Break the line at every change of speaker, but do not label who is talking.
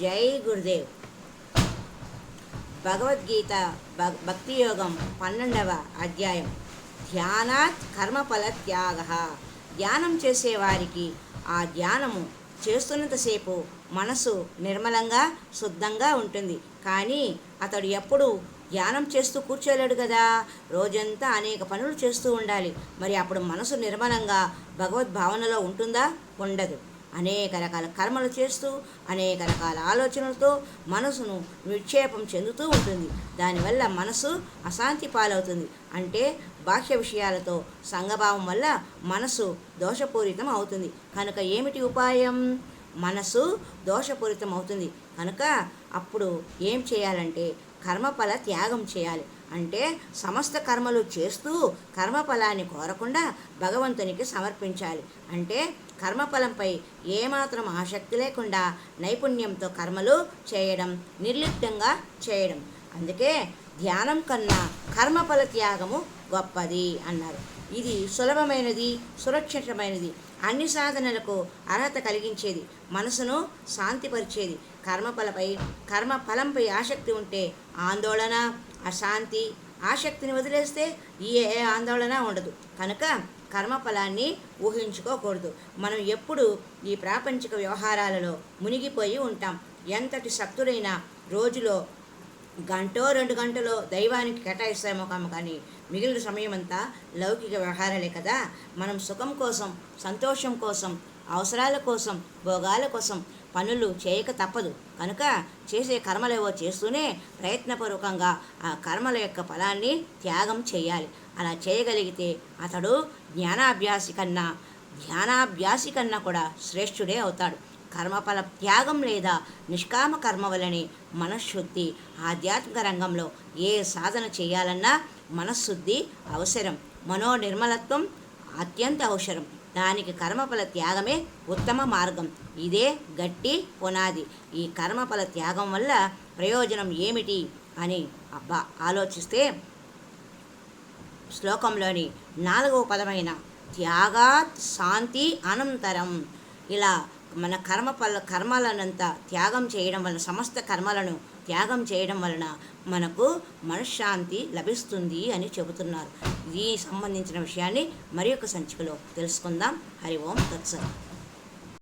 జై గురుదేవ్. భగవద్గీత భక్తి యోగం 12వ అధ్యాయం. ధ్యానాత్ కర్మఫల త్యాగ. ధ్యానం చేసేవారికి ఆ ధ్యానము చేస్తున్నంతసేపు మనసు నిర్మలంగా శుద్ధంగా ఉంటుంది. కానీ అతడు ఎప్పుడు ధ్యానం చేస్తూ కూర్చోలేడు కదా. రోజంతా అనేక పనులు చేస్తూ ఉండాలి. మరి అప్పుడు మనసు నిర్మలంగా భగవద్భావనలో ఉంటుందా? ఉండదు. అనేక రకాల కర్మలు చేస్తూ అనేక రకాల ఆలోచనలతో మనసును విక్షేపం చెందుతూ ఉంటుంది. దానివల్ల మనసు అశాంతి పాలవుతుంది. అంటే బాహ్య విషయాలతో సంగభావం వల్ల మనసు దోషపూరితం అవుతుంది. కనుక ఏమిటి ఉపాయం? మనసు దోషపూరితం అవుతుంది కనుక అప్పుడు ఏం చేయాలంటే కర్మఫల త్యాగం చేయాలి. అంటే సమస్త కర్మలు చేస్తూ కర్మఫలాన్ని కోరకుండా భగవంతునికి సమర్పించాలి. అంటే కర్మఫలంపై ఏమాత్రం ఆసక్తి లేకుండా నైపుణ్యంతో కర్మలు చేయడం, నిర్లిప్తంగా చేయడం. అందుకే ధ్యానం కన్నా కర్మఫల త్యాగము గొప్పది అన్నారు. ఇది సులభమైనది, సురక్షితమైనది, అన్ని సాధనలకు అర్హత కలిగించేది, మనసును శాంతిపరిచేది. కర్మఫలంపై ఆసక్తి ఉంటే ఆందోళన, అశాంతి. ఆసక్తిని వదిలేస్తే ఏ ఆందోళన ఉండదు. కనుక కర్మఫలాన్ని ఊహించుకోకూడదు. మనం ఎప్పుడు ఈ ప్రాపంచిక వ్యవహారాలలో మునిగిపోయి ఉంటాం. ఎంతటి శక్తుడైనా రోజులో గంటో 2 గంటలో దైవానికి కేటాయిస్తామో కానీ మిగిలిన సమయం అంతా లౌకిక వ్యవహారాలే కదా. మనం సుఖం కోసం, సంతోషం కోసం, అవసరాల కోసం, భోగాల కోసం పనులు చేయక తప్పదు. కనుక చేసే కర్మలేవో చేస్తూనే ప్రయత్నపూర్వకంగా ఆ కర్మల యొక్క ఫలాన్ని త్యాగం చేయాలి. అలా చేయగలిగితే అతడు ధ్యానాభ్యాసి కన్నా కూడా శ్రేష్ఠుడే అవుతాడు. కర్మఫల త్యాగం లేదా నిష్కామ కర్మ వలనే మనశ్శుద్ధి. ఆధ్యాత్మిక రంగంలో ఏ సాధన చేయాలన్నా మనశ్శుద్ధి అవసరం. మనోనిర్మలత్వం అత్యంత అవసరం. దానికి కర్మఫల త్యాగమే ఉత్తమ మార్గం. ఇదే గట్టి పునాది. ఈ కర్మఫల త్యాగం వల్ల ప్రయోజనం ఏమిటి అని ఆలోచిస్తే శ్లోకంలోని 4వ పదమైన త్యాగాత్ శాంతి అనంతరం, ఇలా మన కర్మలనంతా త్యాగం చేయడం వలన, సమస్త కర్మలను త్యాగం చేయడం వలన మనకు మనశ్శాంతి లభిస్తుంది అని చెబుతున్నారు. ఈ సంబంధించిన విషయాన్ని మరి ఒక సంచికలో తెలుసుకుందాం. హరి ఓం తత్సత్.